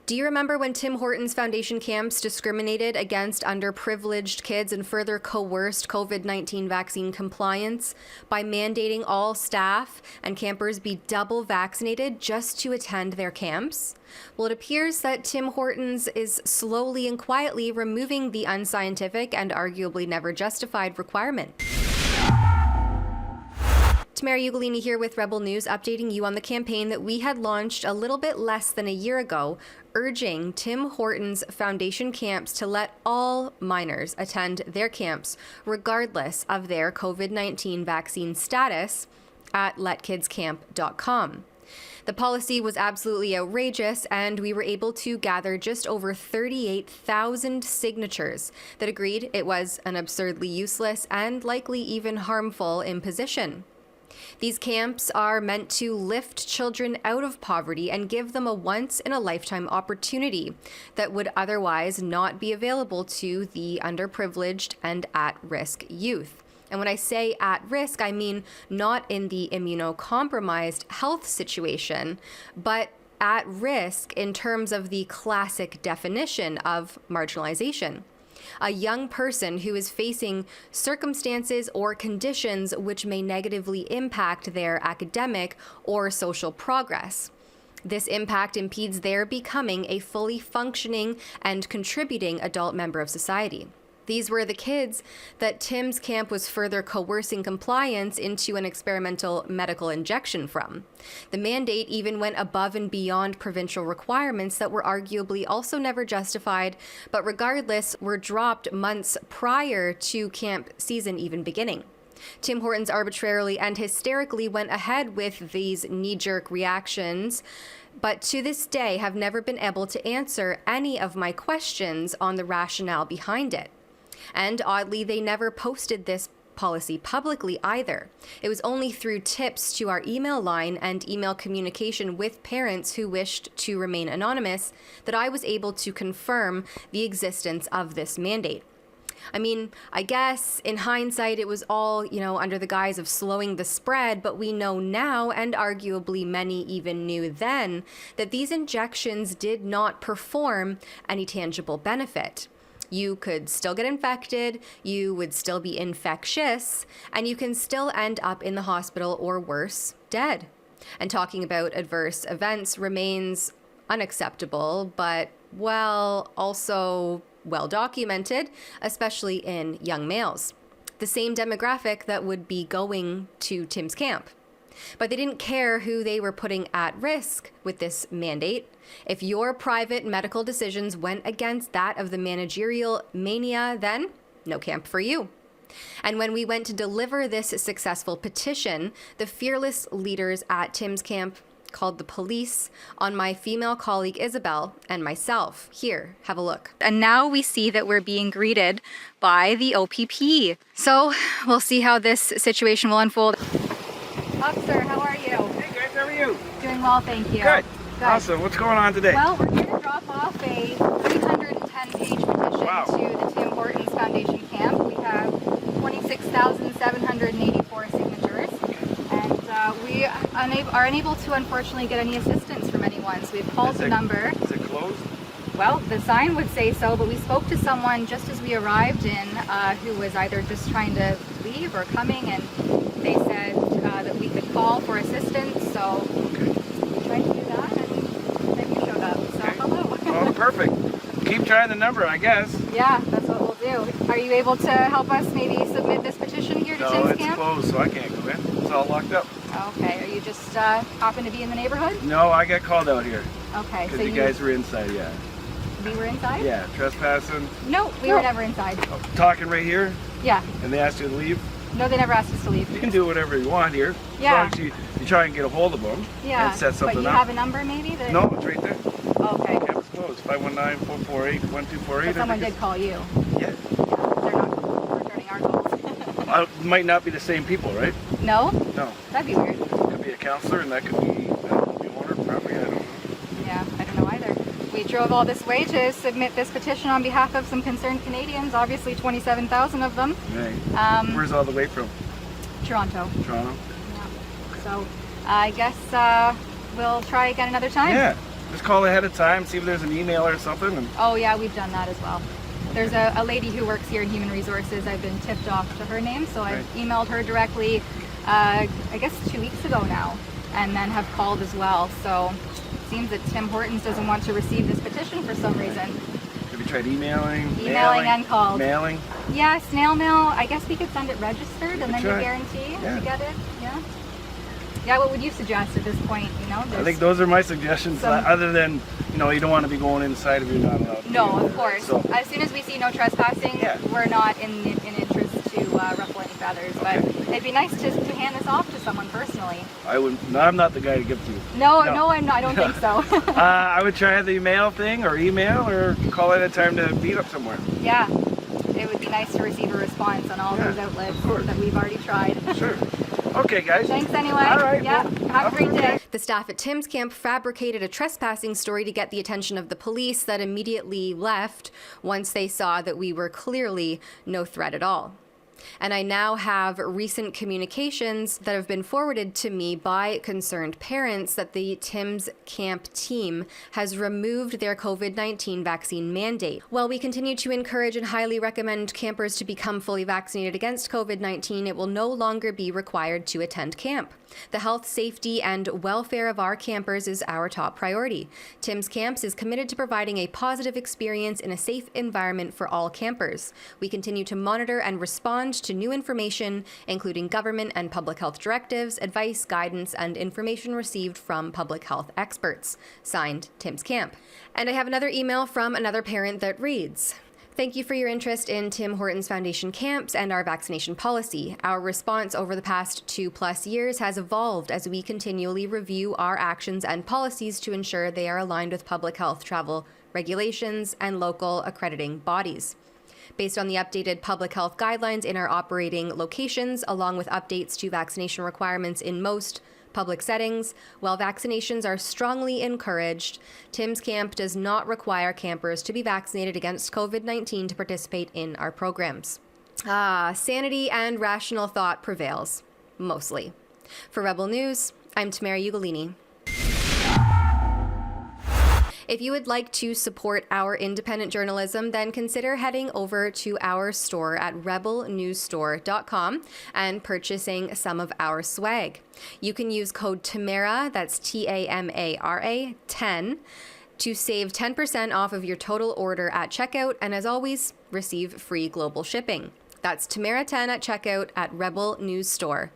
Do you remember when Tim Hortons foundation camps discriminated against underprivileged kids and further coerced COVID-19 vaccine compliance by mandating all staff and campers be double vaccinated just to attend their camps? Well, it appears that Tim Hortons is slowly and quietly removing the unscientific and arguably never justified requirement. Tamara Ugolini here with Rebel News, updating you on the campaign that we had launched a little bit less than a year ago, urging Tim Hortons foundation camps to let all minors attend their camps, regardless of their COVID-19 vaccine status, at letkidscamp.com. The policy was absolutely outrageous, and we were able to gather just over 38,000 signatures that agreed it was an absurdly useless and likely even harmful imposition. These camps are meant to lift children out of poverty and give them a once-in-a-lifetime opportunity that would otherwise not be available to the underprivileged and at-risk youth. And when I say at risk, I mean not in the immunocompromised health situation, but at risk in terms of the classic definition of marginalization. A young person who is facing circumstances or conditions which may negatively impact their academic or social progress. This impact impedes their becoming a fully functioning and contributing adult member of society. These were the kids that Tim's camp was further coercing compliance into an experimental medical injection from. The mandate even went above and beyond provincial requirements that were arguably also never justified, but regardless were dropped months prior to camp season even beginning. Tim Hortons arbitrarily and hysterically went ahead with these knee-jerk reactions, but to this day have never been able to answer any of my questions on the rationale behind it. And oddly, they never posted this policy publicly either. It was only through tips to our email line and email communication with parents who wished to remain anonymous that I was able to confirm the existence of this mandate. I mean, I guess in hindsight, it was all, under the guise of slowing the spread, but we know now, and arguably many even knew then, that these injections did not perform any tangible benefit. You could still get infected, you would still be infectious, and you can still end up in the hospital or worse, dead. And talking about adverse events remains unacceptable, but, also well documented, especially in young males. The same demographic that would be going to Tim's camp. But they didn't care who they were putting at risk with this mandate. If your private medical decisions went against that of the managerial mania, then no camp for you. And when we went to deliver this successful petition, the fearless leaders at Tim's camp called the police on my female colleague Isabel and myself. Here, have a look. And now we see that we're being greeted by the OPP. So we'll see how this situation will unfold. Officer, how are you? Hey guys, how are you? Doing well, thank you. Good. Awesome. What's going on today? Well, we're here to drop off a 310-page petition Wow. to the Tim Hortons Foundation camp. We have 26,784 signatures, and we are unable to, unfortunately, get any assistance from anyone. So we've called the number. Is it closed? Well, the sign would say so, but we spoke to someone just as we arrived in who was either just trying to leave or coming, and they said that we could call for assistance, so we tried to do that, and then you showed up, so hello. Oh, perfect. Keep trying the number, I guess. Yeah, that's what we'll do. Are you able to help us maybe submit this petition here to No, Tim's it's camp? closed, so I can't go in. It's all locked up. Okay, are you just happen to be in the neighborhood? No, I got called out here. Okay, Because so you guys were inside, yeah. We were inside? Yeah, trespassing. No, we were never inside. Oh, talking right here, Yeah. and they asked you to leave. No, they never asked us to leave. You can do whatever you want here. Yeah. As long as you try and get a hold of them Yeah, and set something but you up. have a number maybe? That... No, it's right there. Okay. Campus closed. 519-448-1248. But someone did call you. Yeah. They're not returning our calls. Might not be the same people, right? No? No. That'd be weird. Could be a counselor, and that could be the owner, probably. I don't know. Yeah, I don't know either. We drove all this way to submit this petition on behalf of some concerned Canadians, obviously 27,000 of them. Right. Where's all the way from? Toronto. Toronto. Yeah. So I guess we'll try again another time. Yeah. Just call ahead of time, see if there's an email or something. And Oh yeah, we've done that as well. There's a lady who works here in Human Resources. I've been tipped off to her name, so I've emailed her directly, I guess 2 weeks ago now, and then have called as well. So it seems that Tim Hortons doesn't want to receive this petition for some reason. have you tried emailing? Emailing and called. Mailing? Yeah, snail mail. I guess we could send it registered and then you try. guarantee Yeah. to get it. Yeah. Yeah, what would you suggest at this point? You know, I think those are my suggestions, other than, you don't want to be going inside if you're not allowed to. No, of course. So, As soon as we see no trespassing, Yeah. we're not in interest to ruffle any feathers. But it'd be nice to hand this off to someone personally. I'm not the guy to give to you. No, I'm not. I don't think so. I would try the mail thing or email or call it a time to meet up somewhere. Yeah, it would be nice to receive a response on all those outlets that we've already tried. Sure. Okay, guys. Thanks anyway. All right. Yeah, Well, have a great day. The staff at Tim's camp fabricated a trespassing story to get the attention of the police that immediately left once they saw that we were clearly no threat at all. And I now have recent communications that have been forwarded to me by concerned parents that the Tim's camp team has removed their COVID-19 vaccine mandate. While we continue to encourage and highly recommend campers to become fully vaccinated against COVID-19, it will no longer be required to attend camp. The health, safety, and welfare of our campers is our top priority. Tim's Camps is committed to providing a positive experience in a safe environment for all campers. We continue to monitor and respond to new information, including government and public health directives, advice, guidance, and information received from public health experts. Signed, Tim's Camp. And I have another email from another parent that reads, "Thank you for your interest in Tim Hortons Foundation camps and our vaccination policy. Our response over the past 2+ years has evolved as we continually review our actions and policies to ensure they are aligned with public health travel regulations and local accrediting bodies. Based on the updated public health guidelines in our operating locations, along with updates to vaccination requirements in most public settings, while vaccinations are strongly encouraged, Tim's Camp does not require campers to be vaccinated against COVID-19 to participate in our programs." Sanity and rational thought prevails, mostly. For Rebel News, I'm Tamara Ugolini. If you would like to support our independent journalism, then consider heading over to our store at rebelnewsstore.com and purchasing some of our swag. You can use code TAMARA, that's TAMARA 10, to save 10% off of your total order at checkout, and as always, receive free global shipping. That's TAMARA 10 at checkout at rebelnewsstore.com.